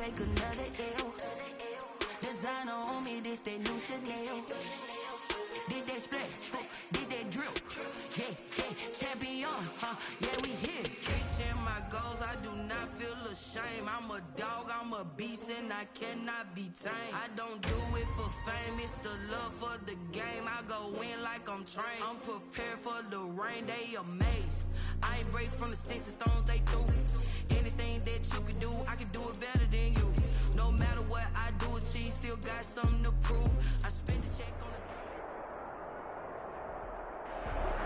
take another L. Designer on me, this that new Chanel. Did that splash, did that drip. Yeah, champion, yeah, we here. Reaching my goals, I do not feel ashamed. I'm a dog, I'm a beast, and I cannot be tamed. I don't do it for fame, it's the love for the game. I go in like I'm trained. I'm prepared for the rain, they amazed. I ain't break from the sticks and stones they threw. Anything that you can do, I can do it better than you. No matter what I do, achieve, still got something to prove. I spend the check on the...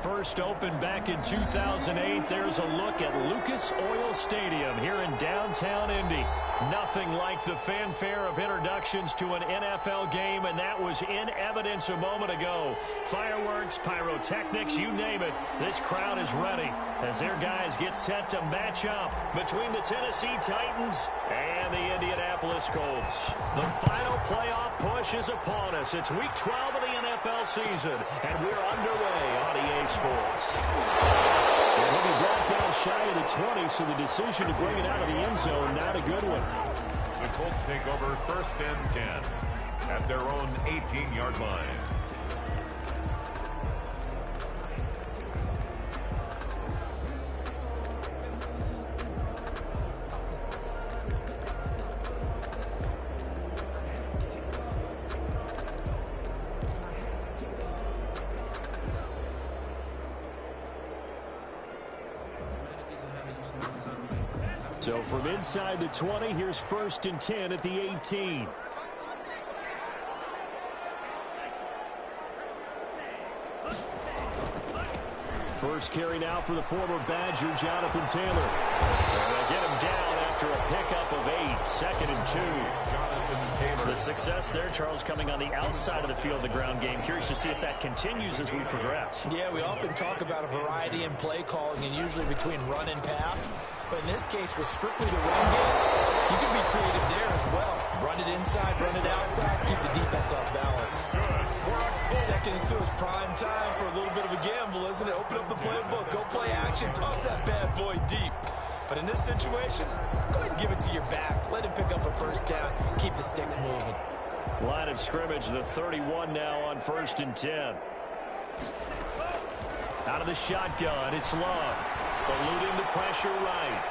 First opened back in 2008. There's a look at Lucas Oil Stadium here in downtown Indy. Nothing like the fanfare of introductions to an NFL game, and that was in evidence a moment ago. Fireworks, pyrotechnics, you name it. This crowd is ready as their guys get set to match up between the Tennessee Titans and the Indianapolis Colts. The final playoff push is upon us. It's week 12 of the NFL season, and we're underway on EA Sports. And he'll be brought down shy of the 20, so the decision to bring it out of the end zone, not a good one. The Colts take over 1st and 10 at their own 18-yard line. So from inside the 20, here's 1st and 10 at the 18. First carry now for the former Badger, Jonathan Taylor. And they'll get him down after a pickup of 8, 2nd and 2. The success there, Charles, coming on the outside of the field, the ground game. Curious to see if that continues as we progress. Yeah, we often talk about a variety in play calling and usually between run and pass. But in this case, with strictly the run game, you can be creative there as well. Run it inside, run it outside, keep the defense off balance. 2nd and 2 is prime time for a little bit of a gamble, isn't it? Open up the playbook, go play action, toss that bad boy deep. But in this situation, go ahead and give it to your back. Let him pick up a 1st down, keep the sticks moving. Line of scrimmage, the 31 now on 1st and 10. Out of the shotgun, it's Love. Eluding the pressure right.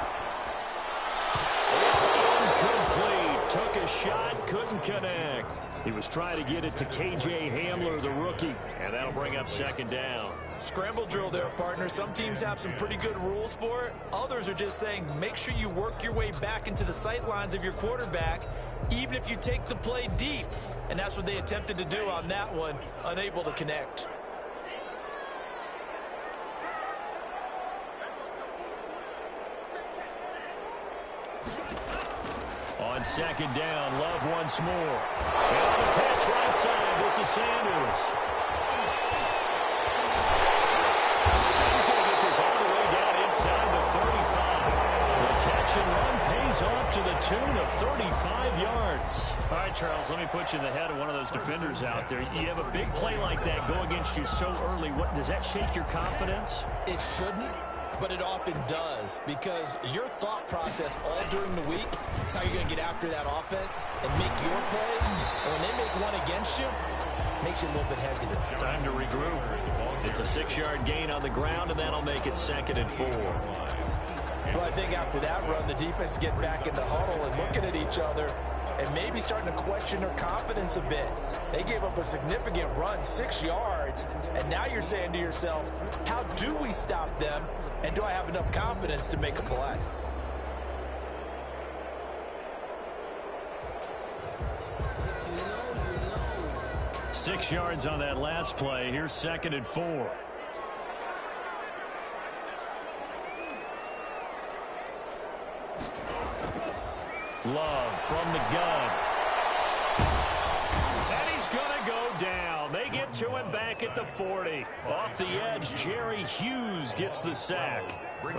It's incomplete. Took a shot, couldn't connect. He was trying to get it to K.J. Hamler, the rookie, and that'll bring up 2nd down. Scramble drill there, partner. Some teams have some pretty good rules for it. Others are just saying make sure you work your way back into the sight lines of your quarterback, even if you take the play deep. And that's what they attempted to do on that one, unable to connect. On 2nd down, Love once more. And on the catch right side, this is Sanders. He's going to get this all the way down inside the 35. The catch and run pays off to the tune of 35 yards. All right, Charles, let me put you in the head of one of those defenders out there. You have a big play like that go against you so early. What, does that shake your confidence? It shouldn't, but it often does, because your thought process all during the week is how you're going to get after that offense and make your plays. And when they make one against you, it makes you a little bit hesitant. Time to regroup. It's a 6-yard gain on the ground, and that'll make it 2nd and 4. Well, I think after that run, the defense get back in the huddle and looking at each other and maybe starting to question their confidence a bit. They gave up a significant run, 6 yards, and now you're saying to yourself, how do we stop them, and do I have enough confidence to make a play? Six yards on that last play. Here's 2nd and 4. Love from the gun. And he's going to go down. They get to him back at the 40. Off the edge, Jerry Hughes gets the sack.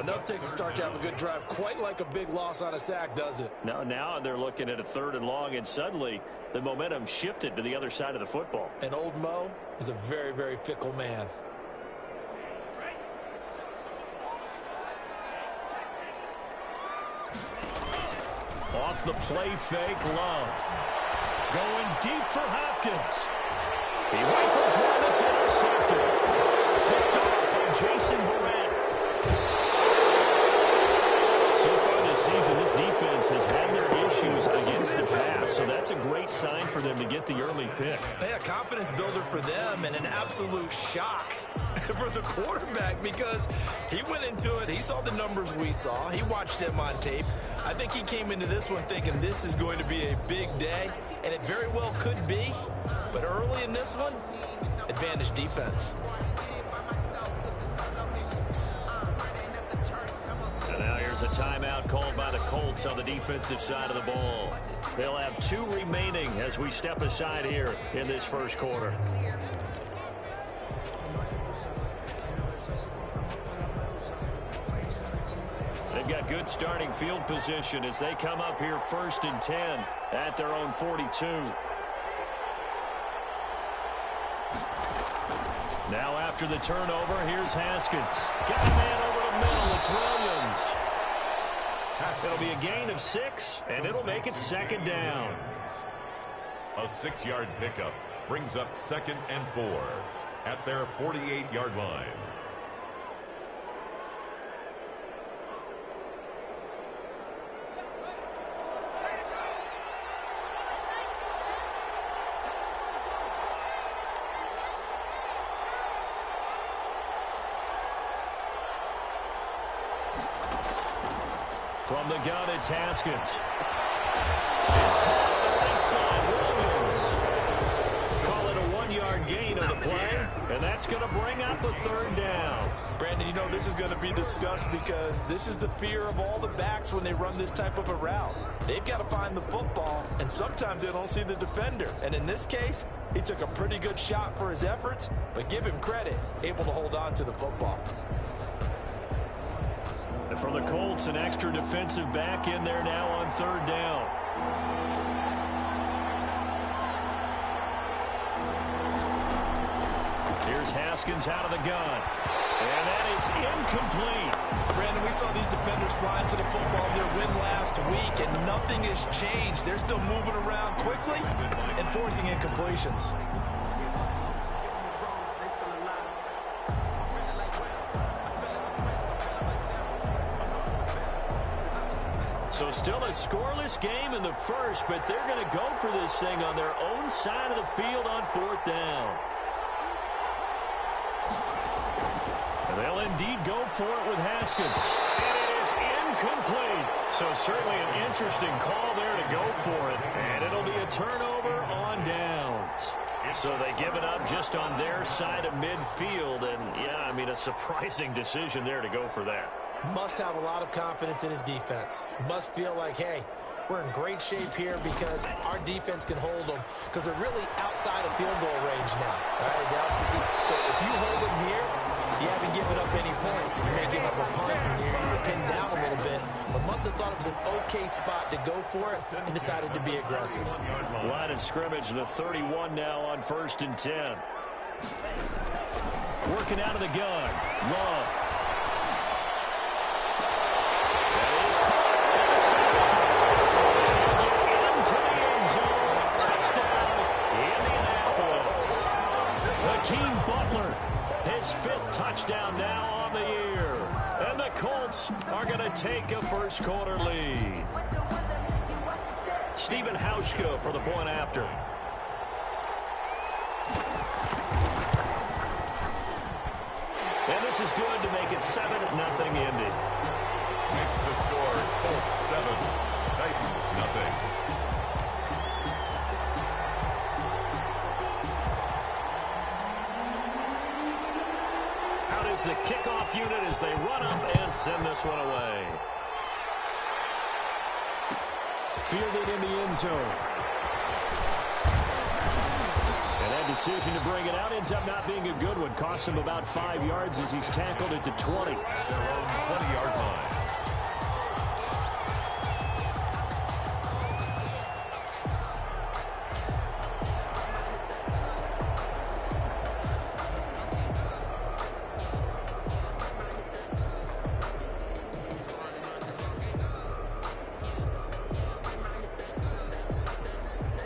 Enough takes a start to have a good drive. Quite like a big loss on a sack, does it? Now they're looking at a 3rd and long, and suddenly the momentum shifted to the other side of the football. And old Mo is a very, very fickle man. Off the play fake, Love. Going deep for Hopkins. He rifles one that's intercepted. Picked off by Jason Verrett. So far this season, this defense has had their issues against the pass, so that's a great sign for them to get the early pick. Yeah, confidence builder for them and an absolute shock for the quarterback because he went into it. He saw the numbers we saw. He watched them on tape. I think he came into this one thinking this is going to be a big day, and it very well could be. But early in this one, advantage defense. And now here's a timeout called by the Colts on the defensive side of the ball. They'll have 2 remaining as we step aside here in this first quarter. They've got good starting field position as they come up here 1st and 10 at their own 42. Now after the turnover, here's Haskins. Got a man over the middle. It's Williams. It'll be a gain of 6, and it'll make it 2nd down. A 6-yard pickup brings up 2nd and 4 at their 48-yard line. From the gun, it's Haskins. It's caught on the right side. Williams. Call it a 1-yard gain on the play, and that's going to bring up a 3rd down. Brandon, you know this is going to be discussed because this is the fear of all the backs when they run this type of a route. They've got to find the football, and sometimes they don't see the defender. And in this case, he took a pretty good shot for his efforts, but give him credit, able to hold on to the football. And for the Colts, an extra defensive back in there now on 3rd down. Here's Haskins out of the gun. And that is incomplete. Brandon, we saw these defenders flying to the football in their win last week, and nothing has changed. They're still moving around quickly and forcing incompletions. So still a scoreless game in the first, but they're going to go for this thing on their own side of the field on 4th down. And they'll indeed go for it with Haskins. And it is incomplete. So certainly an interesting call there to go for it. And it'll be a turnover on downs. So they give it up just on their side of midfield. And, yeah, I mean, a surprising decision there to go for that. Must have a lot of confidence in his defense. Must feel like, hey, we're in great shape here because our defense can hold them because they're really outside of field goal range now. All right, the opposite team. So if you hold them here, you haven't given up any points. You may give up a punt and you're pinned down a little bit, but must have thought it was an okay spot to go for it and decided to be aggressive. Line of scrimmage, the 31 now on 1st and 10. Working out of the gun. Love. Hakeem Butler, his 5th touchdown now on the year. And the Colts are going to take a first quarter lead. Stephen Hauschka for the point after. And this is good to make it 7-0 Indy. Makes the score Colts 7, Titans nothing. Is the kickoff unit as they run up and send this one away. Fielded in the end zone. And that decision to bring it out ends up not being a good one. Costs him about 5 yards as he's tackled it to 20. Their own 20-yard line.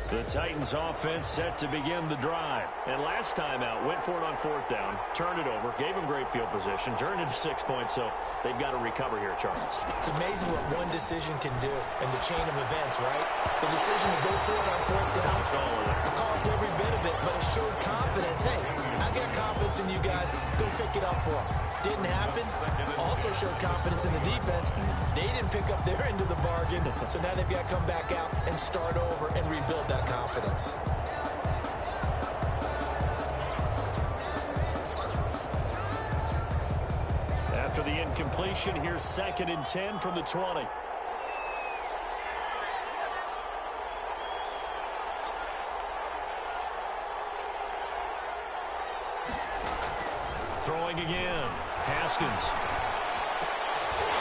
The Titans offense set to begin the drive. And last time out, went for it on 4th down, turned it over, gave them great field position, turned into 6 points, so they've got to recover here, Charles. It's amazing what one decision can do in the chain of events, right? The decision to go for it on 4th down, it caused every bit of it, but it showed confidence. Hey, I got confidence in you guys. Go pick it up for them. Didn't happen. Also showed confidence in the defense. They didn't pick up their end of the bargain, so now they've got to come back out and start over and rebuild that confidence. After the incompletion, here's 2nd and 10 from the 20. Throwing again. Haskins.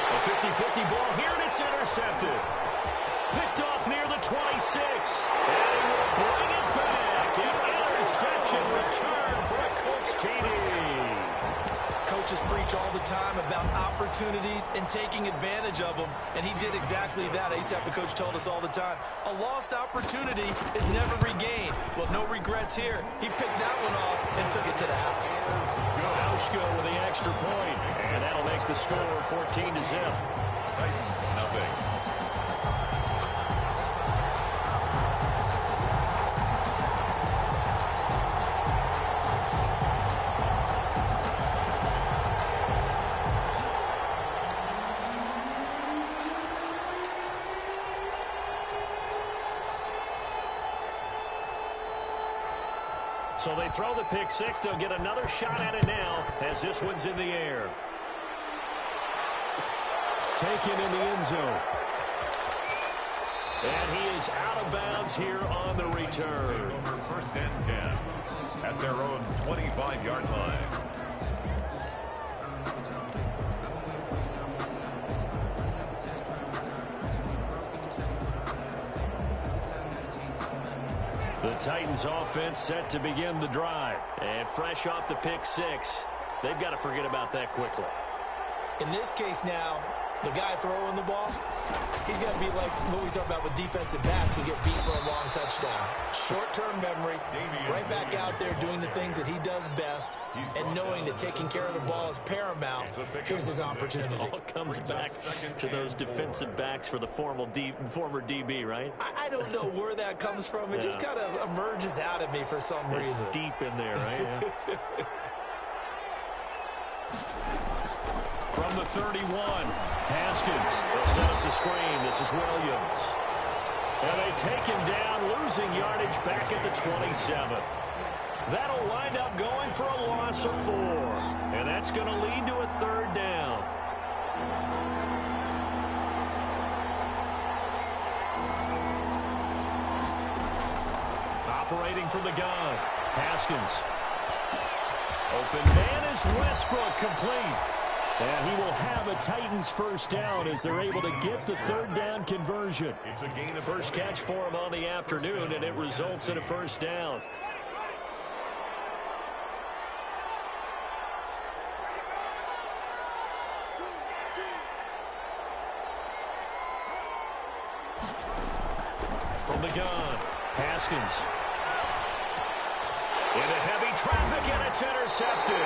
A 50-50 ball here, and it's intercepted. Picked off near the 26. And he will bring it back. An interception return for a Colts TD. Coaches preach all the time about opportunities and taking advantage of them, and he did exactly that. I used to have the coach told us all the time, a lost opportunity is never regained. Well, no regrets here. He picked that one off and took it to the house. Hauschka with the extra point, and that'll make the score 14-0. Titans, nothing. So they throw the pick six. They'll get another shot at it now as this one's in the air. Taken in the end zone. And he is out of bounds here on the return. Over 1st and 10 at their own 25-yard line. The Titans offense set to begin the drive. And fresh off the pick six, they've got to forget about that quickly. In this case now, the guy throwing the ball, he's got to be like what we talk about with defensive backs who get beat for a long touchdown. Short-term memory, right back out there doing the things that he does best, and knowing that taking care of the ball is paramount. Here's his opportunity. It all comes back to those defensive backs for the former DB, right? I don't know where that comes from. It just kind of emerges out of me for some reason. It's deep in there, right? Yeah. From the 31, Haskins. They'll set up the screen. This is Williams. And they take him down, losing yardage back at the 27th. That'll wind up going for a loss of 4. And that's going to lead to a 3rd down. Operating from the gun, Haskins. Open man is Westbrook, complete. And he will have a Titans first down as they're able to get the 3rd down conversion. It's a gain of First catch for him on the afternoon, and it results in a first down. From the gun, Haskins. Into heavy traffic, and it's intercepted.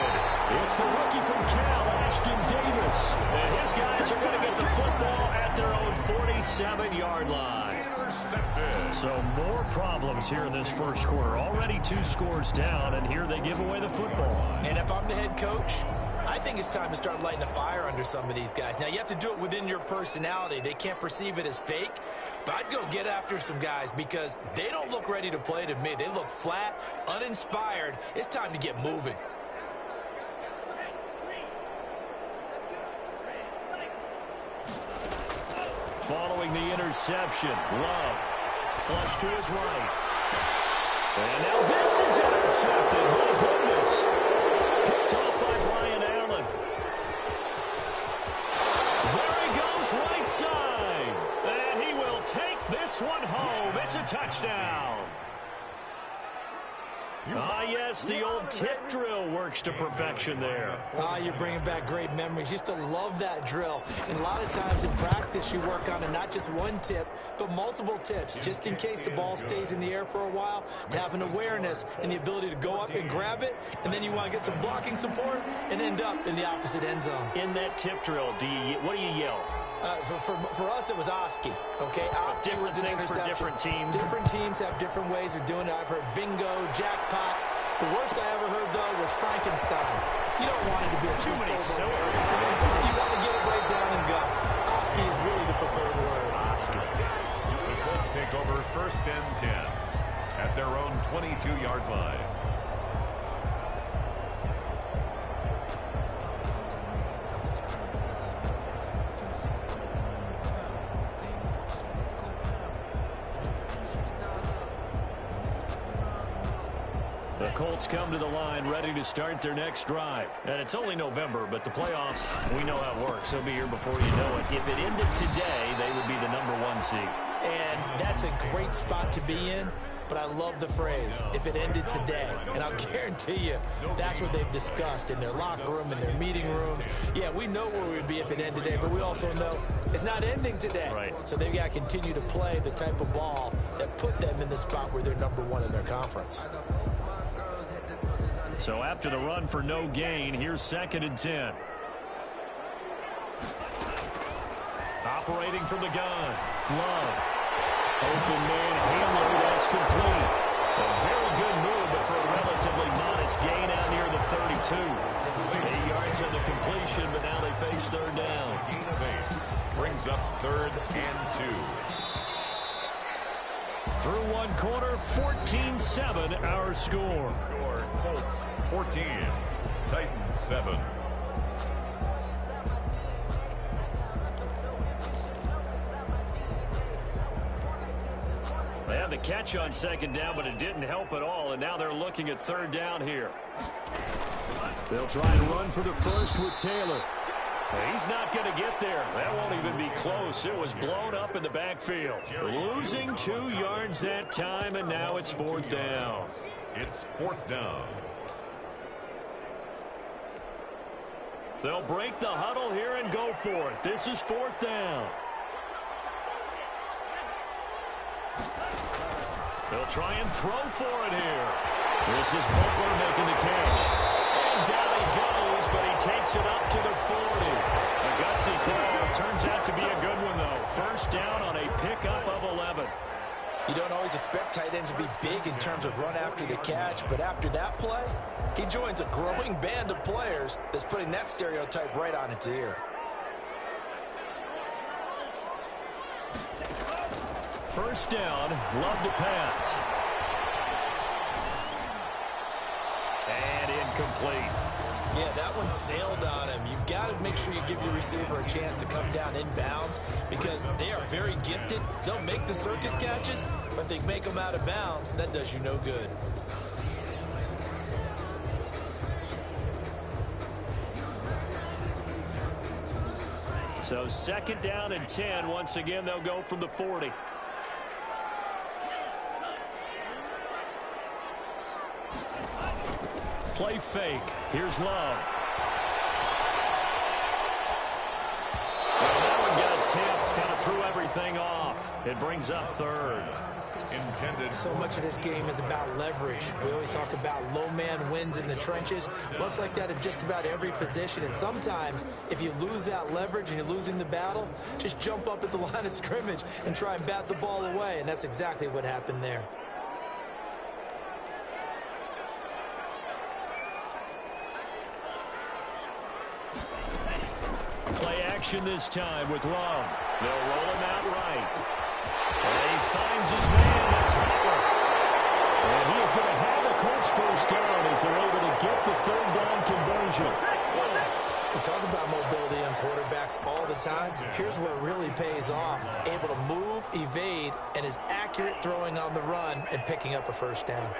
It's the rookie from Cal, Ashton Davis. And his guys are going to get the football at their own 47-yard line. intercepted. So more problems here in this first quarter. Already 2 scores down, and here they give away the football. And if I'm the head coach, I think it's time to start lighting a fire under some of these guys. Now, you have to do it within your personality. They can't perceive it as fake. But I'd go get after some guys because they don't look ready to play to me. They look flat, uninspired. It's time to get moving. Following the interception, Love. Flush to his right. And now this is intercepted. My goodness. Picked off by Brian Allen. There he goes, right side. And he will take this one home. It's a touchdown. Ah, yes, the old tip drill works to perfection there. Ah, you're bringing back great memories. Used to love that drill. And a lot of times in practice, you work on it, not just one tip, but multiple tips, just in case the ball stays in the air for a while, to have an awareness and the ability to go up and grab it, and then you want to get some blocking support and end up in the opposite end zone. In that tip drill, what do you yell? For us, it was Oski, okay? Oski different was an things for interception. different teams. Different teams have different ways of doing it. I've heard bingo, jackpot. The worst I ever heard, though, was Frankenstein. You don't want it to be a Too many two-syllable word. syllables. You want to get it right down and go. Oski is really the preferred word. The Colts take over 1st and 10 at their own 22-yard line. The Colts come to the line ready to start their next drive. And it's only November, but the playoffs, we know how it works. They'll be here before you know it. If it ended today, they would be the #1 seed. And that's a great spot to be in, but I love the phrase, if it ended today. And I'll guarantee you, that's what they've discussed in their locker room, in their meeting rooms. Yeah, we know where we'd be if it ended today, but we also know it's not ending today. Right. So they've got to continue to play the type of ball that put them in the spot where they're #1 in their conference. So after the run for no gain, here's 2nd and 10. Operating from the gun. Love. Open man Hamler. That's complete. A very good move, but for a relatively modest gain out near the 32. 8 yards on the completion, but now they face 3rd down. Brings up 3rd and 2. Through one quarter, 14-7 our score. Colts 14, Titans 7. They had the catch on 2nd down, but it didn't help at all, and now they're looking at 3rd down here. They'll try and run for the first with Taylor. He's not going to get there. That won't even be close. It was blown up in the backfield. Losing 2 yards that time, and now it's 4th down. It's 4th down. They'll break the huddle here and go for it. This is 4th down. They'll try and throw for it here. This is Butler making the catch. And down he goes, but he takes it up to the 40. A gutsy call. Turns out to be a good one, though. 1st down on a pickup of 11. You don't always expect tight ends to be big in terms of run after the catch, but after that play, he joins a growing band of players that's putting that stereotype right on its ear. 1st down, Love to pass. And incomplete. Yeah, that one sailed on him. You've got to make sure you give your receiver a chance to come down inbounds because they are very gifted. They'll make the circus catches, but they make them out of bounds. That does you no good. So 2nd down and 10. Once again, they'll go from the 40. Play fake. Here's Love. Well, that one got tipped. Kind of threw everything off. It brings up 3rd. Intended. So much of this game is about leverage. We always talk about low man wins in the trenches. Well, it's like that in just about every position. And sometimes, if you lose that leverage and you're losing the battle, just jump up at the line of scrimmage and try and bat the ball away. And that's exactly what happened there. Play action this time with Love. They'll roll him out right. And he finds his man. That's Butler. And he is going to have a Colts 1st down as they're able to get the 3rd down conversion. We talk about mobility on quarterbacks all the time. Here's where it really pays off. Able to move, evade, and is accurate throwing on the run and picking up a 1st down.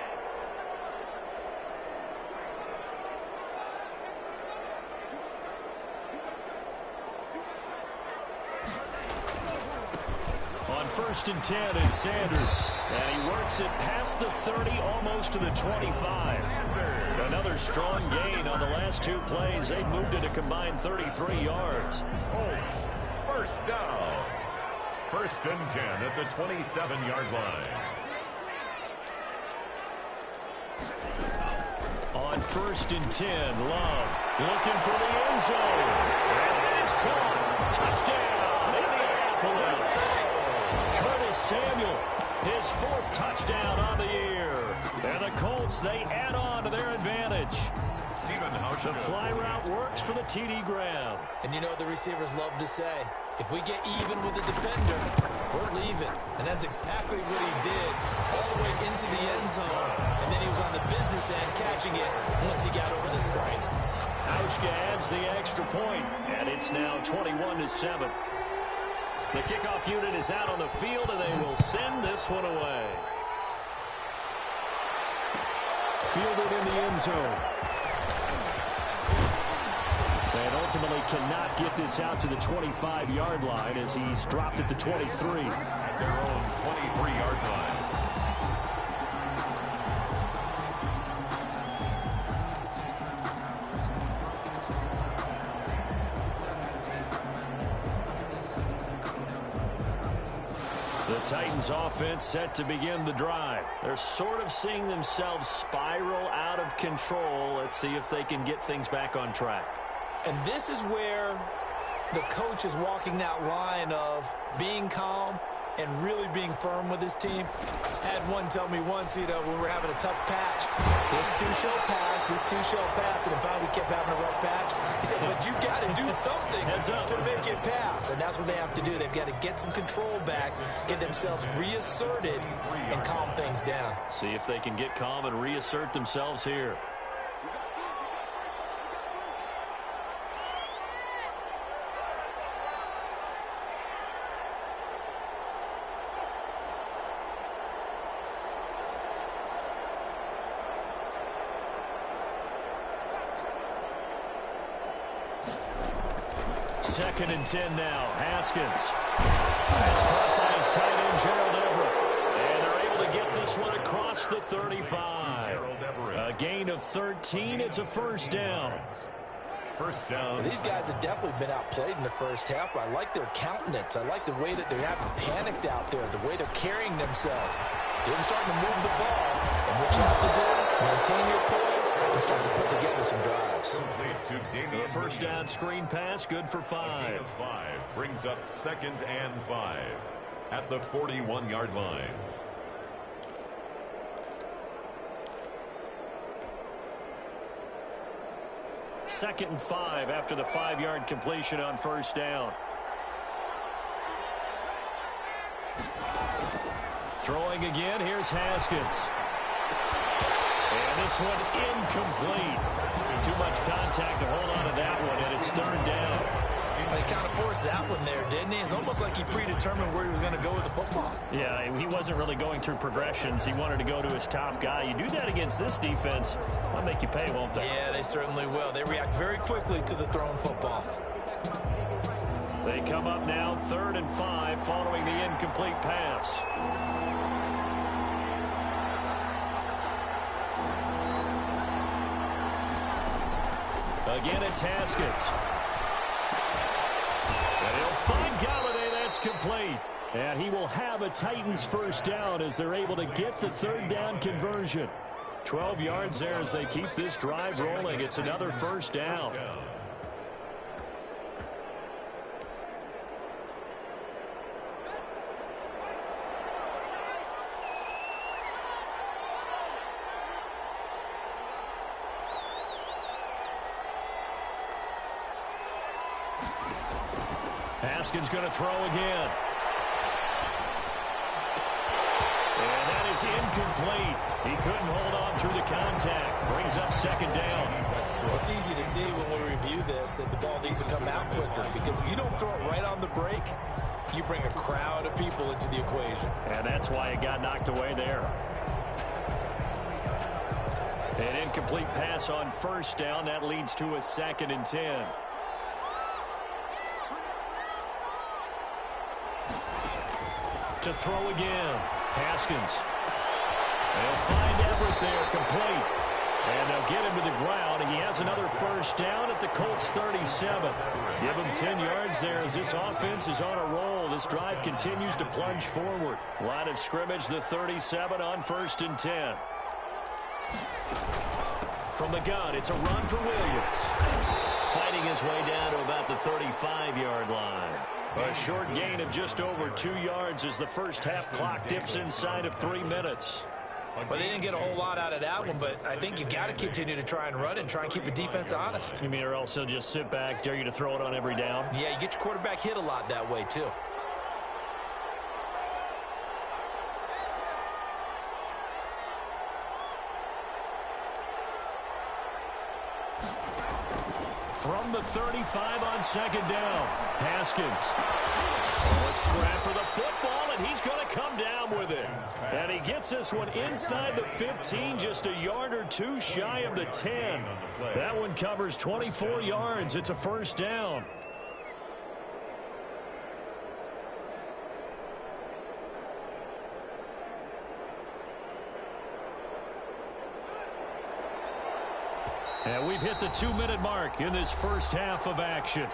On 1st and 10, it's Sanders. And he works it past the 30, almost to the 25. Another strong gain on the last 2 plays. They moved it a combined 33 yards. Colts, first down. 1st and 10 at the 27-yard line. On 1st and 10, Love looking for the end zone. And it is caught. Touchdown, Indianapolis. Curtis Samuel, his 4th touchdown on the year. And the Colts, they add on to their advantage. The fly route works for the TD Graham. And you know the receivers love to say, if we get even with the defender, we're leaving. And that's exactly what he did all the way into the end zone. And then he was on the business end catching it once he got over the screen. Hauschka adds the extra point, and it's now 21-7. The kickoff unit is out on the field, and they will send this one away. Fielded in the end zone. And ultimately cannot get this out to the 25-yard line as he's dropped at the 23. At their own 23-yard line. The Titans offense set to begin the drive. They're sort of seeing themselves spiral out of control. Let's see if they can get things back on track. And this is where the coach is walking that line of being calm and really being firm with his team. Had one tell me once, when we were having a tough patch, this too shall pass, this too shall pass, and finally we kept having a rough patch. He said, but you got to do something to make it pass, and that's what they have to do. They've got to get some control back, get themselves reasserted, and calm things down. See if they can get calm and reassert themselves here. Second and 10 now. Haskins. That's caught by his tight end, Gerald Everett. And they're able to get this one across the 35. A gain of 13. It's a first down. First down. These guys have definitely been outplayed in the first half, but I like their countenance. I like the way that they're not panicked out there, the way they're carrying themselves. They're starting to move the ball. And what you have to do, maintain your poise and start to put together some drives. The first down screen pass, good for 5. 5 brings up 2nd and 5 at the 41-yard line. Second and 5 after the 5-yard completion on first down. Throwing again, here's Haskins. And this one incomplete. Too much contact to hold on to that one, and it's 3rd down. He kind of forced that one there, didn't he? It's almost like he predetermined where he was going to go with the football. Yeah, he wasn't really going through progressions. He wanted to go to his top guy. You do that against this defense, they'll make you pay, won't they? Yeah, they certainly will. They react very quickly to the thrown football. They come up now 3rd and 5 following the incomplete pass. Again, it's Haskins. And he'll find Galladay. That's complete. And he will have a Titans first down as they're able to get the 3rd down conversion. 12 yards there as they keep this drive rolling. It's another first down. Haskins going to throw again. And that is incomplete. He couldn't hold on through the contact. Brings up 2nd down. Well, it's easy to see when we review this that the ball needs to come out quicker, because if you don't throw it right on the break, you bring a crowd of people into the equation. And that's why it got knocked away there. An incomplete pass on first down. That leads to a 2nd and 10. To throw again. Haskins. They'll find Everett there, complete. And they'll get him to the ground. He has another first down at the Colts 37. Give him 10 yards there as this offense is on a roll. This drive continues to plunge forward. Line of scrimmage, the 37 on 1st and 10. From the gun, it's a run for Williams. Fighting his way down to about the 35-yard line. A short gain of just over 2 yards as the first half clock dips inside of 3 minutes. Well, they didn't get a whole lot out of that one, but I think you've got to continue to try and run and try and keep the defense honest. You mean, or else they'll just sit back, dare you to throw it on every down? Yeah, you get your quarterback hit a lot that way, too. From the 35 on 2nd down, Haskins. A scrap for the football, and he's going to come down with it. And he gets this one inside the 15, just a yard or two shy of the 10. That one covers 24 yards. It's a first down. And we've hit the 2-minute mark in this first half of action.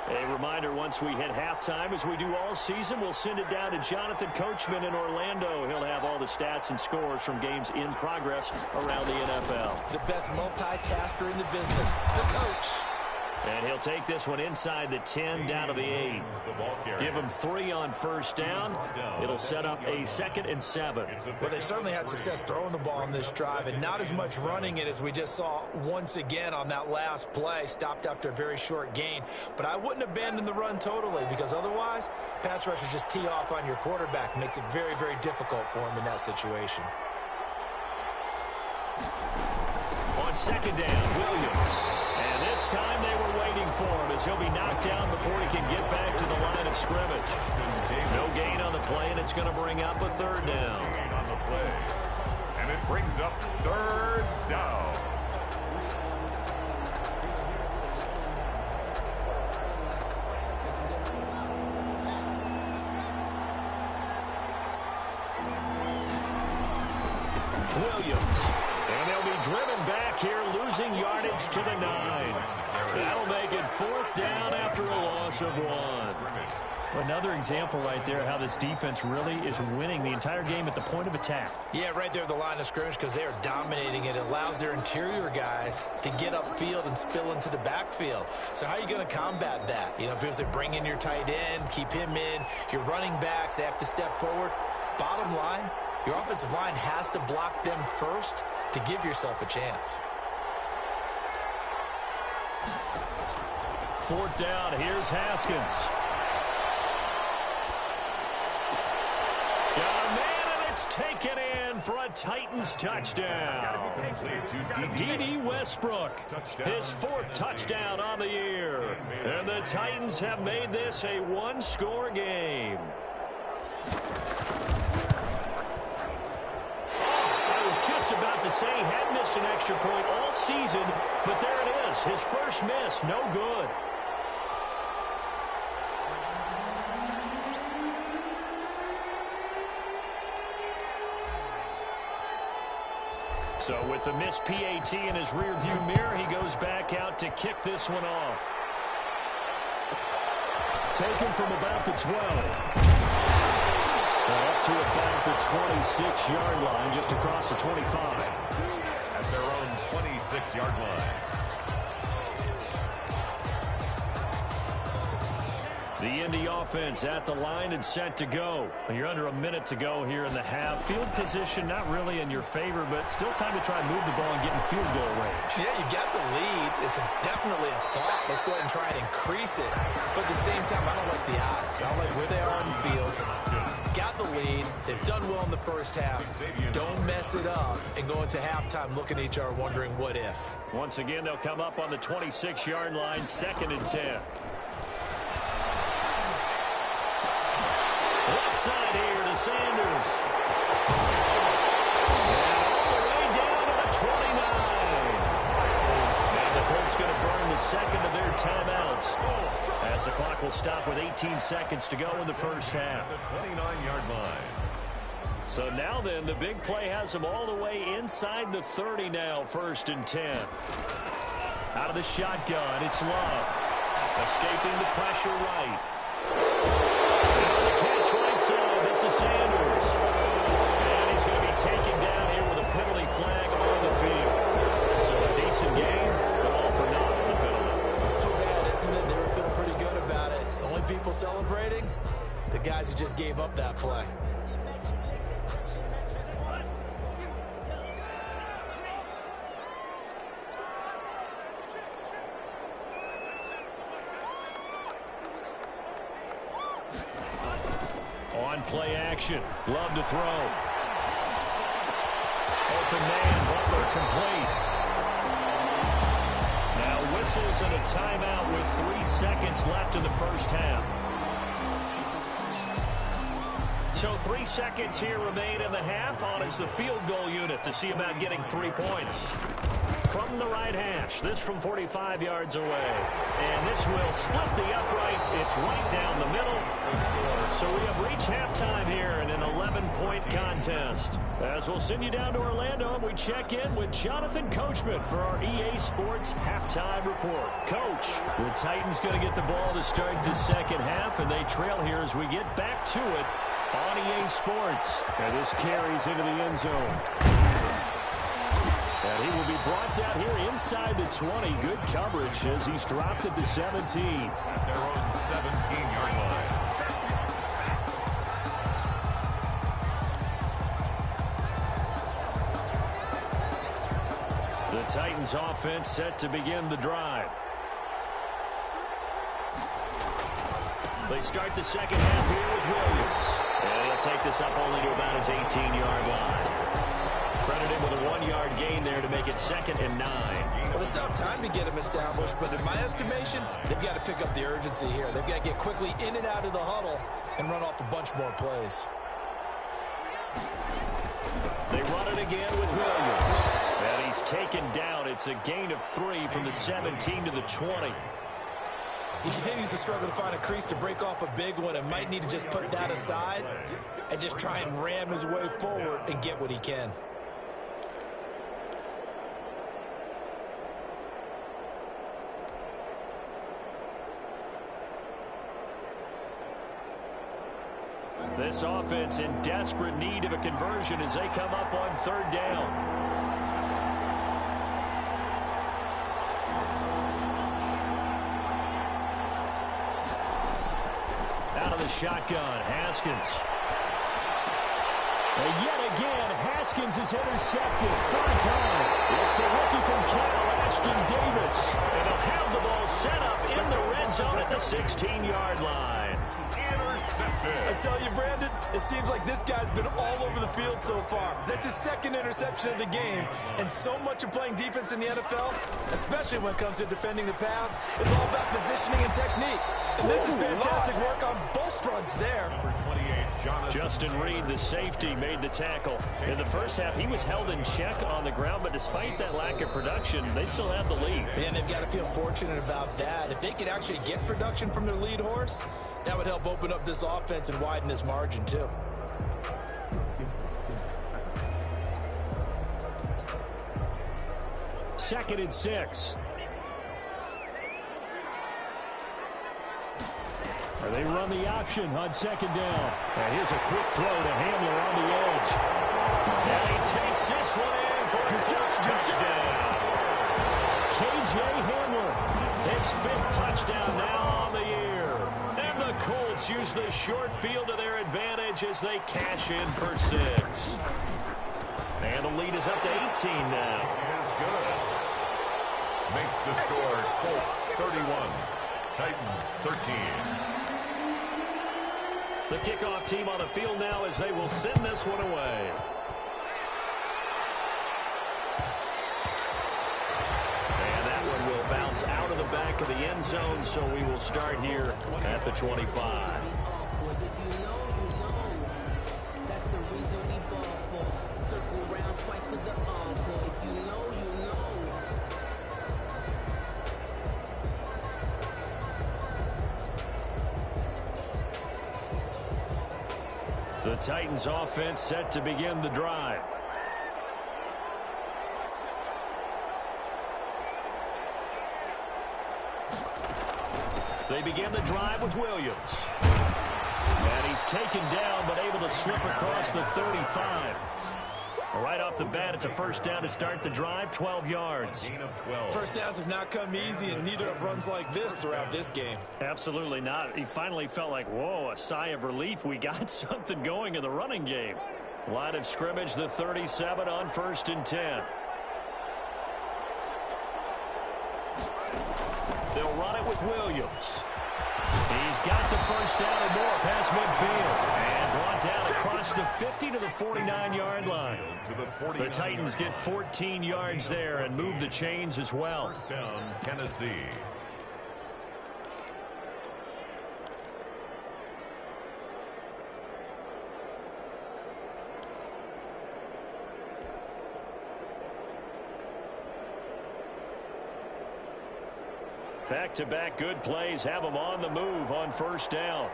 A reminder, once we hit halftime, as we do all season, we'll send it down to Jonathan Coachman in Orlando. He'll have all the stats and scores from games in progress around the NFL. The best multitasker in the business, the coach. And he'll take this one inside the 10 down to the 8. Give him 3 on first down. It'll set up a 2nd and 7. Well, they certainly had success throwing the ball on this drive and not as much running it as we just saw once again on that last play. Stopped after a very short gain. But I wouldn't abandon the run totally, because otherwise, pass rushers just tee off on your quarterback. Makes it very, very difficult for him in that situation. On 2nd down, Williams. And this time they were waiting for him as he'll be knocked down before he can get back to the line of scrimmage. No gain on the play, and it's going to bring up a 3rd down. On the play. And it brings up 3rd down. Williams. And they'll be driven back here, losing yardage to the 9. That'll make it 4th down after a loss of 1. Another example right there how this defense really is winning the entire game at the point of attack. Yeah, right there at the line of scrimmage, because they are dominating it. It allows their interior guys to get upfield and spill into the backfield. So how are you going to combat that? You know, because they bring in your tight end, keep him in. Your running backs, they have to step forward. Bottom line, your offensive line has to block them first to give yourself a chance. 4th down, here's Haskins. Got a man, and it's taken in for a Titans touchdown. D.D. Westbrook, his 4th touchdown on the year. And the Titans have made this a 1-score game. Just about to say he had missed an extra point all season, but there it is. His first miss, no good. So with the missed PAT in his rearview mirror, he goes back out to kick this one off. Taken from about the 12. Up to about the 26-yard line, just across the 25. At their own 26-yard line. The Indy offense at the line and set to go. You're under a minute to go here in the half. Field position not really in your favor, but still time to try and move the ball and get in field goal range. Yeah, you got the lead. It's definitely a thought. Let's go ahead and try and increase it. But at the same time, I don't like the odds. I don't like where they are on the field. Got the lead. They've done well in the first half. Don't mess it up and go into halftime looking at each other wondering what if. Once again, they'll come up on the 26-yard line, 2nd and 10. Left side here to Sanders. And all the way down to the as the clock will stop with 18 seconds to go in the first half. The 29-yard line. So now then, the big play has them all the way inside the 30 now, 1st and 10. Out of the shotgun, it's Love. Escaping the pressure right. And on the catch right side, this is Sanders. And he's going to be taken down here with a penalty flag on the field. So a decent game, but all for naught on the penalty. It's too bad, isn't it? They were feeling pretty good about it. The only people celebrating, the guys who just gave up that play. On play action. Love to throw. Open man, Butler complete. Now whistles and a timeout with 3 seconds left in the first half. So 3 seconds here remain in the half. On is the field goal unit to see about getting 3 points. From the right hash, this from 45 yards away. And this will split the uprights. It's right down the middle. So we have reached halftime here in an 11-point contest. As we'll send you down to Orlando, and we check in with Jonathan Coachman for our EA Sports Halftime Report. Coach, the Titans going to get the ball to start the second half, and they trail here as we get back to it on EA Sports. And this carries into the end zone. And he will be brought down here inside the 20. Good coverage as he's dropped at the 17. At their own 17-yard line. The Titans offense set to begin the drive. They start the second half here with Williams. And he'll take this up only to about his 18-yard line. Credited with a 1-yard gain there to make it 2nd and 9. Well, they still have time to get him established, but in my estimation, they've got to pick up the urgency here. They've got to get quickly in and out of the huddle and run off a bunch more plays. They run it again with Williams. And he's taken down. It's a gain of 3 from the 17 to the 20. He continues to struggle to find a crease to break off a big one and might need to just put that aside and just try and ram his way forward and get what he can. This offense in desperate need of a conversion as they come up on 3rd down. Out of the shotgun, Haskins. And yet again, Haskins is intercepted. 3rd time. It's the rookie from Cal, Ashton Davis. And they'll have the ball set up in the red zone at the 16-yard line. I tell you, Brandon, it seems like this guy's been all over the field so far. That's his 2nd interception of the game. And so much of playing defense in the NFL, especially when it comes to defending the pass, is all about positioning and technique. And this is fantastic work on both fronts there. Justin Reed, the safety, made the tackle. In the first half, he was held in check on the ground, but despite that lack of production, they still have the lead. And they've got to feel fortunate about that. If they could actually get production from their lead horse, that would help open up this offense and widen this margin, too. Second and 6. They run the option on 2nd down. And here's a quick throw to Hamler on the edge. And he takes this one in for a touchdown. K.J. Hamler, his 5th touchdown now on the year. And the Colts use the short field to their advantage as they cash in for 6. And the lead is up to 18 now. Is good. Makes the score Colts 31, Titans 13. The kickoff team on the field now as they will send this one away. And that one will bounce out of the back of the end zone, so we will start here at the 25. The Titans offense set to begin the drive. They begin the drive with Williams. And he's taken down, but able to slip across the 35. Right off the bat, it's a first down to start the drive, 12 yards. First downs have not come easy, and neither have runs like this throughout this game. Absolutely not. He finally felt like, whoa, a sigh of relief. We got something going in the running game. Line of scrimmage, the 37 on 1st and 10. They'll run it with Williams. He's got the first down and more past midfield. And brought down across the 50 to the 49-yard line. The Titans get 14 yards there and move the chains as well. First down, Tennessee. Back-to-back good plays have them on the move on first down.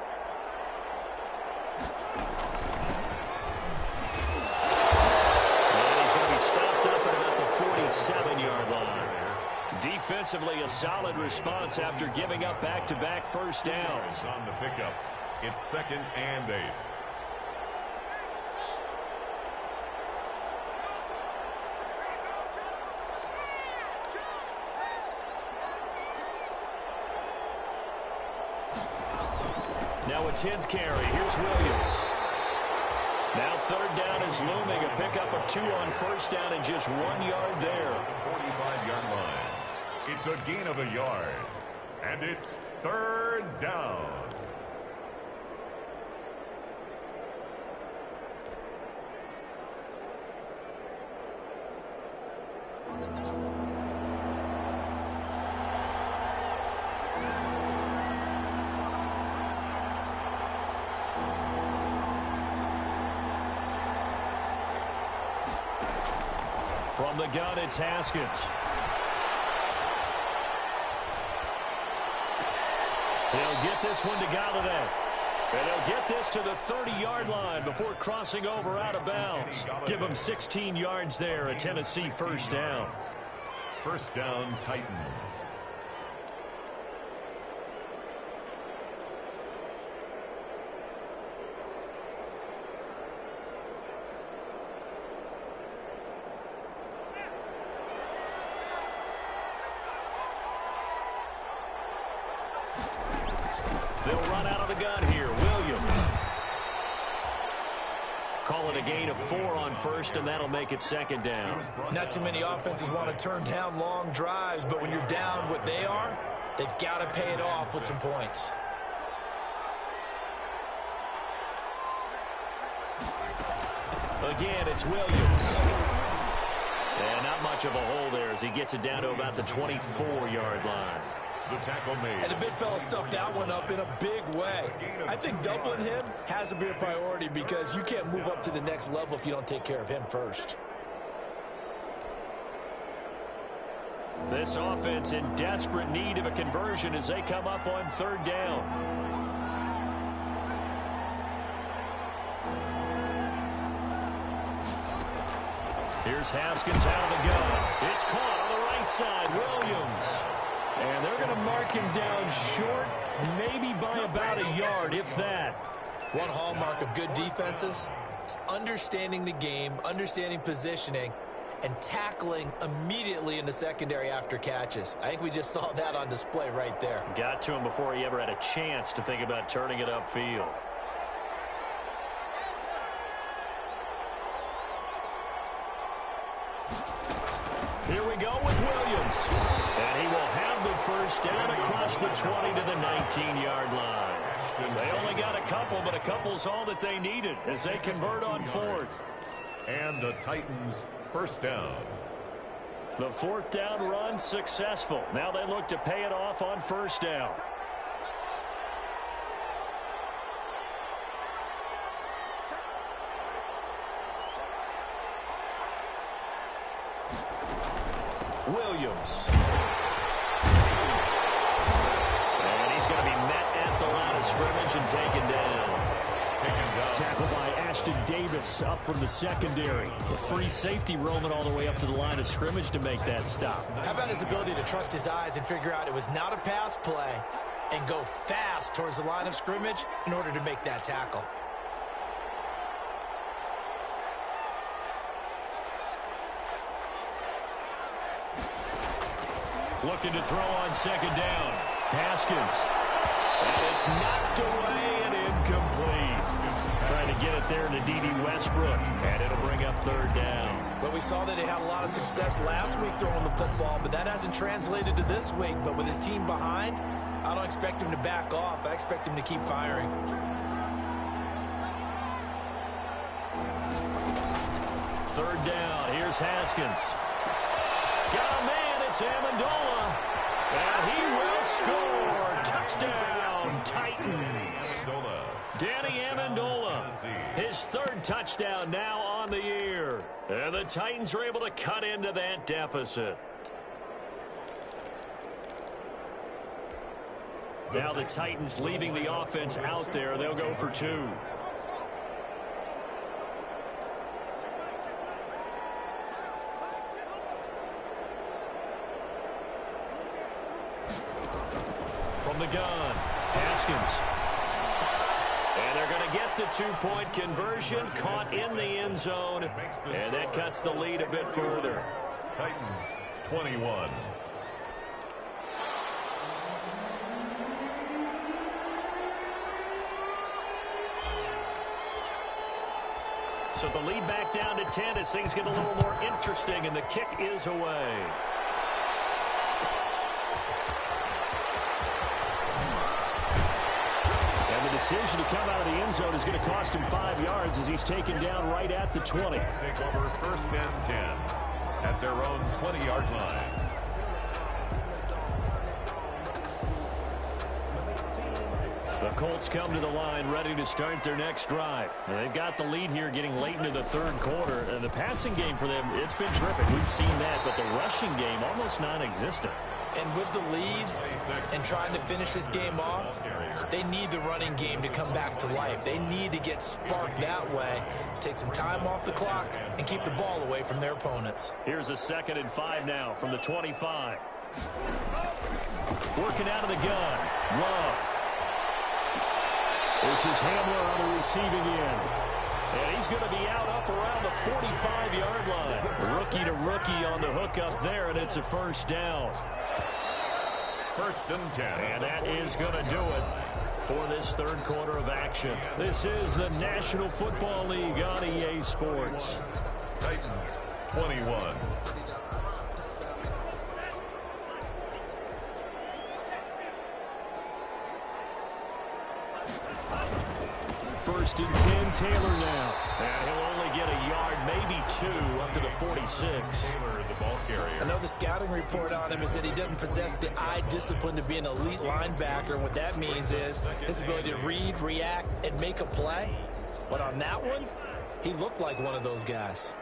And he's going to be stopped up at about the 47-yard line. Defensively, a solid response after giving up back-to-back first downs. On the pickup, it's 2nd and 8. Now a 10th carry. Here's Williams. Now 3rd down is looming. A pickup of 2 on first down and just 1 yard there. 45-yard line. It's a gain of a yard. And it's 3rd down. From the gun, it's Haskins. He'll get this one to Galladay. And he'll get this to the 30-yard line before crossing over out of bounds. Give him 16 yards there, a Tennessee first down. First down, Titans. They'll run out of the gun here. Williams. Call it a gain of 4 on first, and that'll make it 2nd down. Not too many offenses want to turn down long drives, but when you're down what they are, they've got to pay it off with some points. Again, it's Williams. And not much of a hole there as he gets it down to about the 24-yard line. The tackle made. And the big fella stuffed that one up in a big way. I think doubling him has to be a priority because you can't move up to the next level if you don't take care of him first. This offense in desperate need of a conversion as they come up on 3rd down. Here's Haskins out of the gun. It's caught on the right side. Williams. And they're going to mark him down short, maybe by about a yard, if that. One hallmark of good defenses is understanding the game, understanding positioning, and tackling immediately in the secondary after catches. I think we just saw that on display right there. Got to him before he ever had a chance to think about turning it upfield. Here we go with Williams. And he will have the first down across the 20 to the 19-yard line. They only got a couple, but a couple's all that they needed as they convert on 4th. And the Titans first down. The 4th down run successful. Now they look to pay it off on first down. Williams. And he's going to be met at the line of scrimmage and taken down. taken down. Tackle by Ashton Davis up from the secondary. The free safety roaming all the way up to the line of scrimmage to make that stop. How about his ability to trust his eyes and figure out it was not a pass play and go fast towards the line of scrimmage in order to make that tackle? Looking to throw on second down. Haskins. And it's knocked away and incomplete. Trying to get it there to D.D. Westbrook. And it'll bring up third down. Well, we saw that he had a lot of success last week throwing the football, but that hasn't translated to this week. But with his team behind, I don't expect him to back off. I expect him to keep firing. Third down. Here's Haskins. Got a man. It's Amendola. And he will score. Touchdown, Titans. Danny Amendola. His third touchdown now on the year. And the Titans are able to cut into that deficit. Now the Titans leaving the offense out there. They'll go for two. From the gun, Haskins. And they're going to get the two-point conversion, caught in the end zone, and that cuts the lead a bit further. Titans 21. So the lead back down to 10 as things get a little more interesting, and the kick is away. And the decision to come out of the end zone is going to cost him 5 yards as he's taken down right at the 20. Take over first and 10 at their own 20-yard line. The Colts come to the line ready to start their next drive. And they've got the lead here getting late into the third quarter. And the passing game for them, it's been terrific. We've seen that, but the rushing game almost non-existent. And with the lead and trying to finish this game off, they need the running game to come back to life. They need to get sparked that way, take some time off the clock, and keep the ball away from their opponents. Here's a 2nd and 5 now from the 25. Working out of the gun. Love. This is Hamler on the receiving end. And he's going to be out up around the 45-yard line. Rookie to rookie on the hook up there, and it's a first down. First and 10. And that is going to do it for this third quarter of action. This is the National Football League on EA Sports. Titans 21. First and 10, Taylor now. And he'll only get a yard, maybe 2, up to the 46. Taylor, the ball carrier. I know the scouting report on him is that he doesn't possess the eye discipline to be an elite linebacker, and what that means is his ability to read, react, and make a play. But on that one, he looked like one of those guys.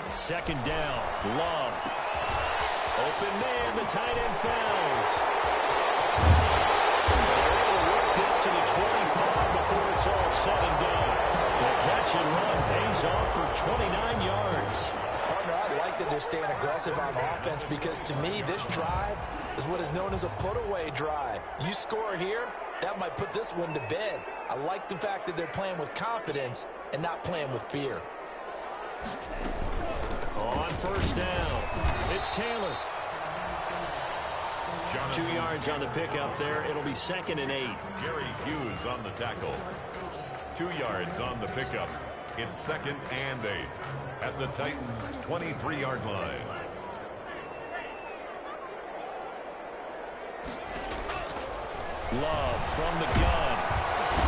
Second down, Love. Open man, the tight end falls. This to the 25 before it's all said and done. The catch and run pays off for 29 yards. Partner, I like that they're staying aggressive on offense because to me, this drive is what is known as a put-away drive. You score here, that might put this one to bed. I like the fact that they're playing with confidence and not playing with fear. On first down, it's Taylor. 2 yards on the pickup there. It'll be 2nd and 8. Jerry Hughes on the tackle. 2 yards on the pickup. It's 2nd and 8 at the Titans' 23-yard line. Love from the gun.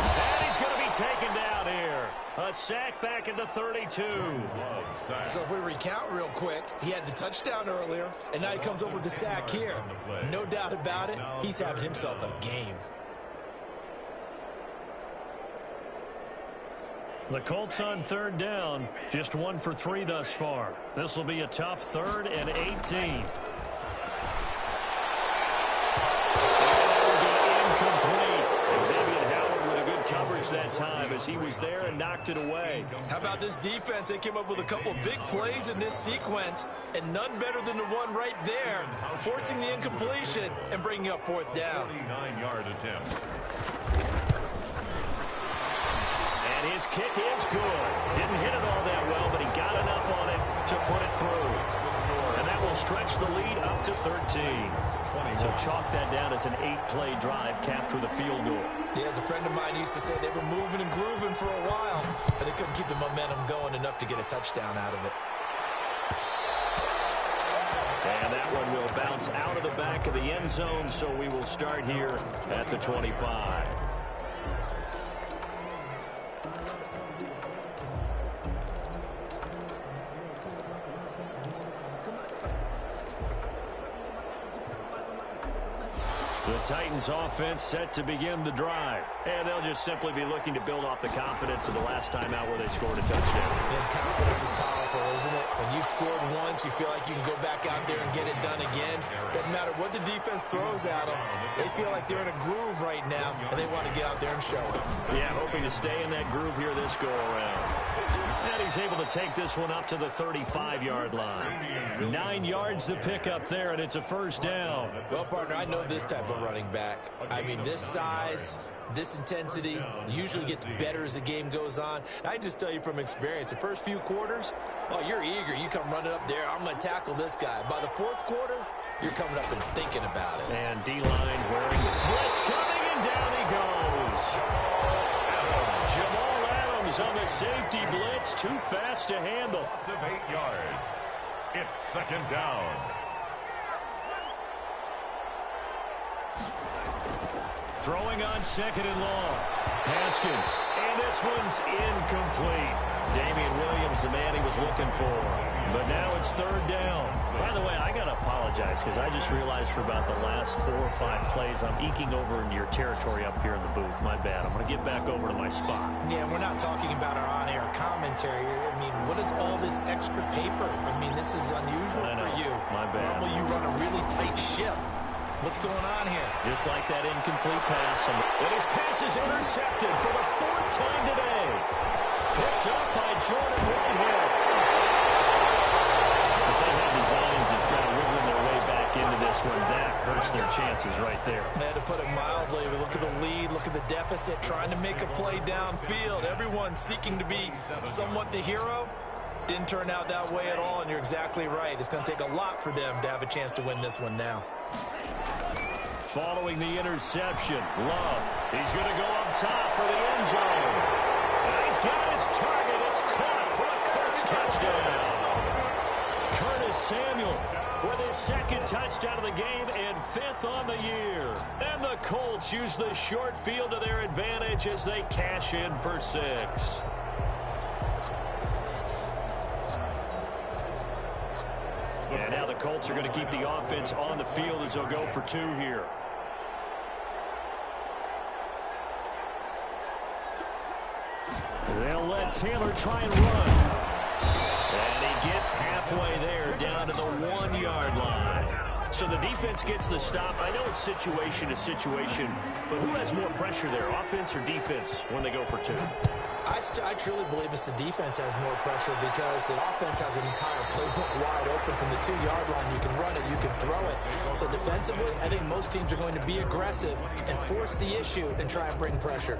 And he's going to be taken down here. A sack back at the 32. So if we recount real quick, he had the touchdown earlier, and now he comes up with the sack here. No doubt about it, he's having himself a game. The Colts on third down, just 1 for 3 thus far. This will be a tough 3rd and 18. Incomplete. Xavier Howard coverage that time as he was there and knocked it away. How about this defense? They came up with a couple big plays in this sequence, and none better than the one right there, forcing the incompletion and bringing up fourth down. 49-yard attempt. And his kick is good. Didn't hit it all that well, but he got enough on it to put it through. And that will stretch the lead up to 13. So chalk that down as an 8-play drive capped with a field goal. Yeah, as a friend of mine used to say, they were moving and grooving for a while, but they couldn't keep the momentum going enough to get a touchdown out of it. And that one will bounce out of the back of the end zone, so we will start here at the 25. The Titans offense set to begin the drive. And they'll just simply be looking to build off the confidence of the last time out where they scored a touchdown. And confidence is powerful, isn't it? When you've scored once, you feel like you can go back out there and get it done again. Doesn't matter what the defense throws at them. They feel like they're in a groove right now, and they want to get out there and show it. Yeah, hoping to stay in that groove here this go-around. And he's able to take this one up to the 35-yard line. 9 yards to pick up there, and it's a first down. Well, partner, I know this type of running back. I mean, this size, this intensity usually gets better as the game goes on. I just tell you from experience, the first few quarters, oh, you're eager. You come running up there, I'm going to tackle this guy. By the fourth quarter, you're coming up and thinking about it. And D-line wearing blitz coming, and down he goes. Jamal Adams on the safety blitz, too fast to handle. Loss of 8 yards. It's second down. Throwing on second and long. Haskins. And this one's incomplete. Damian Williams, the man he was looking for. But now it's third down. By the way, I got to apologize because I just realized for about the last 4 or 5 plays, I'm eking over into your territory up here in the booth. My bad. I'm going to get back over to my spot. Yeah, we're not talking about our on-air commentary. I mean, what is all this extra paper? I mean, this is unusual for you. My bad. Normally you run a really tight ship. What's going on here? Just like that incomplete pass. And his pass is intercepted for the 4th time today. Picked up by Jordan Whitehead. If they have designs of kind of wiggling their way back into this one, that hurts their chances right there. They had to put it mildly. Look at the lead. Look at the deficit. Trying to make a play downfield. Everyone seeking to be somewhat the hero. Didn't turn out that way at all, and you're exactly right. It's going to take a lot for them to have a chance to win this one now. Following the interception, Love. He's going to go up top for the end zone. And he's got his target. It's caught for a Colts touchdown. Curtis Samuel with his 2nd touchdown of the game and 5th on the year. And the Colts use the short field to their advantage as they cash in for 6. And now the Colts are going to keep the offense on the field as they'll go for 2 here. They'll let Taylor try and run. And he gets halfway there down to the 1-yard line. So the defense gets the stop. I know it's situation to situation, but who has more pressure there, offense or defense, when they go for 2? I truly believe it's the defense has more pressure because the offense has an entire playbook wide open from the 2-yard line. You can run it, you can throw it. So defensively, I think most teams are going to be aggressive and force the issue and try and bring pressure.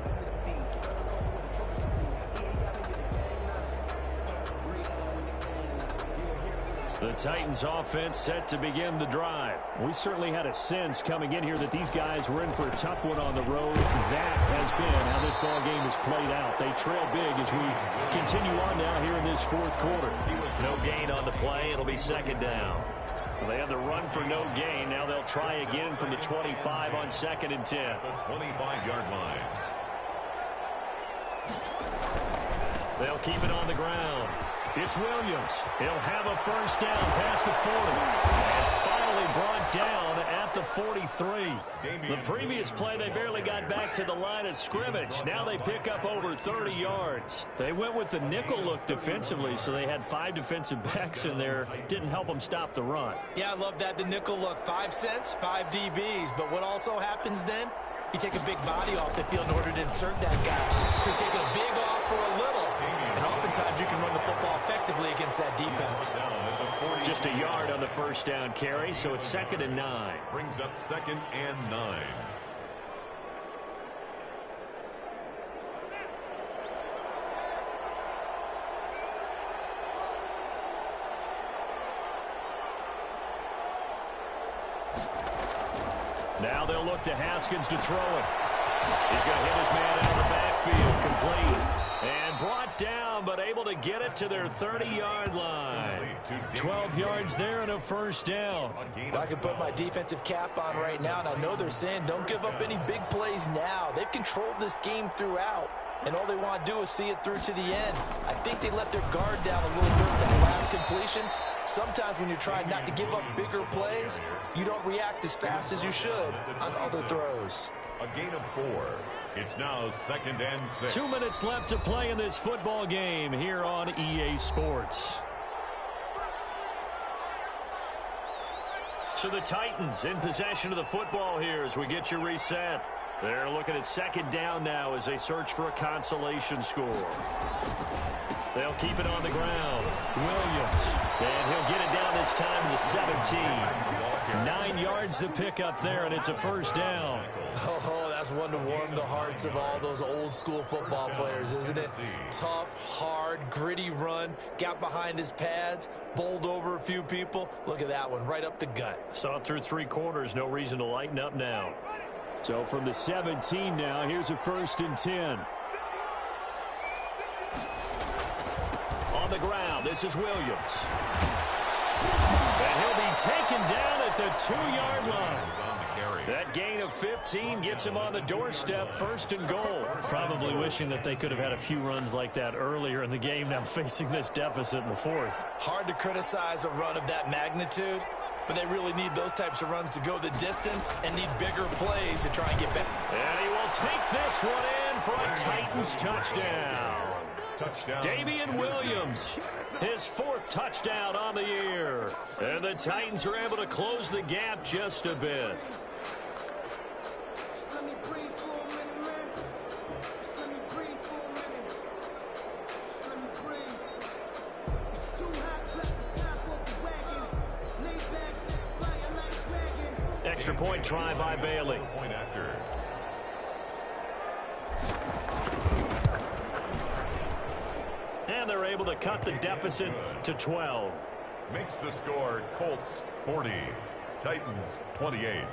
The Titans offense set to begin the drive. We certainly had a sense coming in here that these guys were in for a tough one on the road. That has been how this ball game has played out. They trail big as we continue on now here in this 4th quarter. No gain on the play. It'll be 2nd down. They had the run for no gain. Now they'll try again from the 25 on 2nd and 10. The 25-yard line. They'll keep it on the ground. It's Williams. He'll have a first down past the 40. And finally brought down at the 43. The previous play, they barely got back to the line of scrimmage. Now they pick up over 30 yards. They went with the nickel look defensively, so they had 5 defensive backs in there. Didn't help them stop the run. Yeah, I love that, the nickel look. 5 cents, 5 DBs. But what also happens then? You take a big body off the field in order to insert that guy. So you're taking a big off for a little. And oftentimes you can run the football effectively against that defense. Just a yard on the first down carry, so it's 2nd and 9. Brings up 2nd and 9. Now they'll look to Haskins to throw it. He's going to hit his man out of the backfield, complete. And brought down, but able to get it to their 30-yard line. 12 yards there and a first down. Well, I can put my defensive cap on right now, and I know they're saying don't give up any big plays now. They've controlled this game throughout, and all they want to do is see it through to the end. I think they let their guard down a little bit with that last completion. Sometimes when you're trying not to give up bigger plays, you don't react as fast as you should on other throws. A gain of 4. It's now 2nd and 6. 2 minutes left to play in this football game here on EA Sports. So the Titans in possession of the football here as we get you reset. They're looking at 2nd down now as they search for a consolation score. They'll keep it on the ground. Williams. And he'll get it down this time to the 17. 9 yards to pick up there, and it's a first down. Oh, that's one to warm the hearts of all those old school football players, isn't it? Tough, hard, gritty run. Got behind his pads, bowled over a few people. Look at that one, right up the gut. Saw it through 3 quarters. No reason to lighten up now. So from the 17 now, here's a 1st and 10. On the ground, this is Williams. And he'll be taken down at the 2-yard line. That gain of 15 gets him on the doorstep, 1st and goal. Probably wishing that they could have had a few runs like that earlier in the game, now facing this deficit in the 4th. Hard to criticize a run of that magnitude, but they really need those types of runs to go the distance and need bigger plays to try and get back. And he will take this one in for a Titans touchdown. Damian Williams, his 4th touchdown on the year. And the Titans are able to close the gap just a bit. Extra point try by Bailey. And they're able to cut the deficit to 12. Makes the score Colts 40, Titans 28.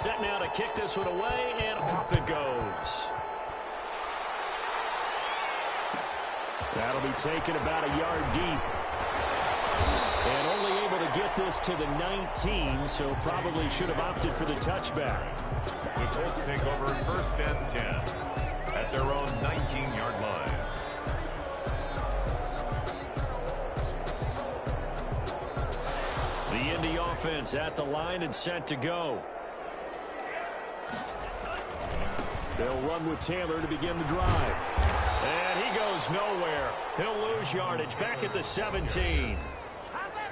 Set now to kick this one away, and off it goes. That'll be taken about a yard deep. And only able to get this to the 19, so probably should have opted for the touchback. The Colts take over 1st and 10 at their own 19-yard line. The Indy offense at the line and set to go. They'll run with Taylor to begin the drive. And he goes nowhere. He'll lose yardage back at the 17.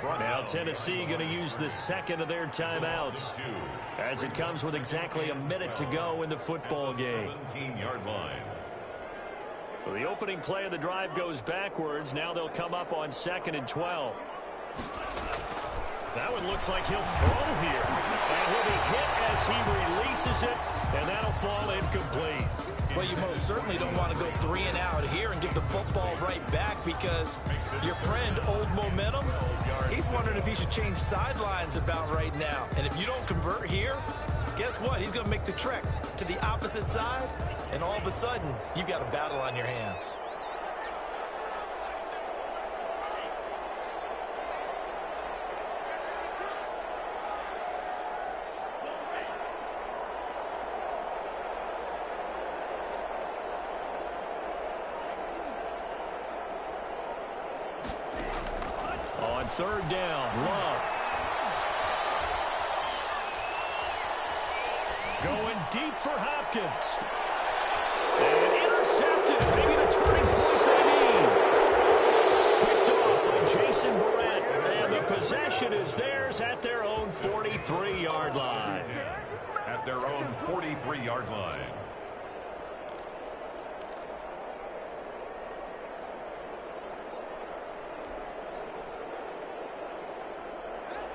Now Tennessee going to use the 2nd of their timeouts as it comes with exactly a minute to go in the football game. 17-yard line. So the opening play of the drive goes backwards. Now they'll come up on 2nd and 12. That one looks like he'll throw here. And he'll be hit as he releases it, and that'll fall incomplete. Well, you most certainly don't want to go 3 and out here and give the football right back because your friend, Old Momentum, he's wondering if he should change sidelines about right now. And if you don't convert here, guess what? He's going to make the trek to the opposite side, and all of a sudden, you've got a battle on your hands. 3rd down. Love. Going deep for Hopkins. And intercepted. Maybe the turning point they need. Picked off by Jason Verrett. And the possession is theirs at their own 43-yard line. At their own 43-yard line.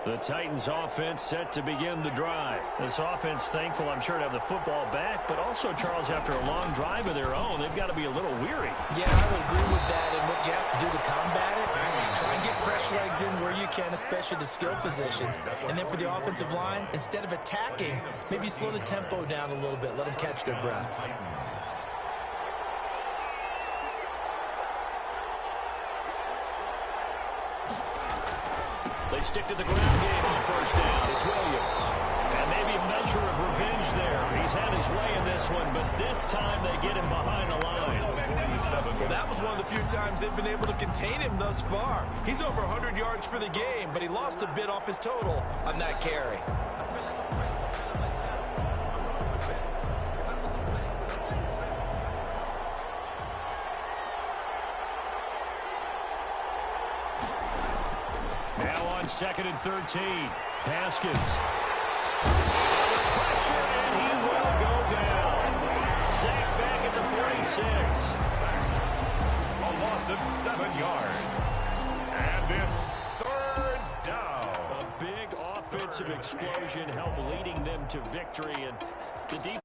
The Titans offense set to begin the drive. This offense thankful, I'm sure, to have the football back, but also, Charles, after a long drive of their own, they've got to be a little weary. Yeah, I would agree with that, and what you have to do to combat it, try and get fresh legs in where you can, especially the skill positions. And then for the offensive line, instead of attacking, maybe slow the tempo down a little bit, let them catch their breath. They stick to the ground game on 1st down. It's Williams. And maybe a measure of revenge there. He's had his way in this one, but this time they get him behind the line. Well, that was one of the few times they've been able to contain him thus far. He's over 100 yards for the game, but he lost a bit off his total on that carry. Now on 2nd and 13. Haskins. Pressure, and he will go down. Sacked back at the 46. A loss of 7 yards. And it's 3rd down. A big offensive explosion helped leading them to victory, and the defense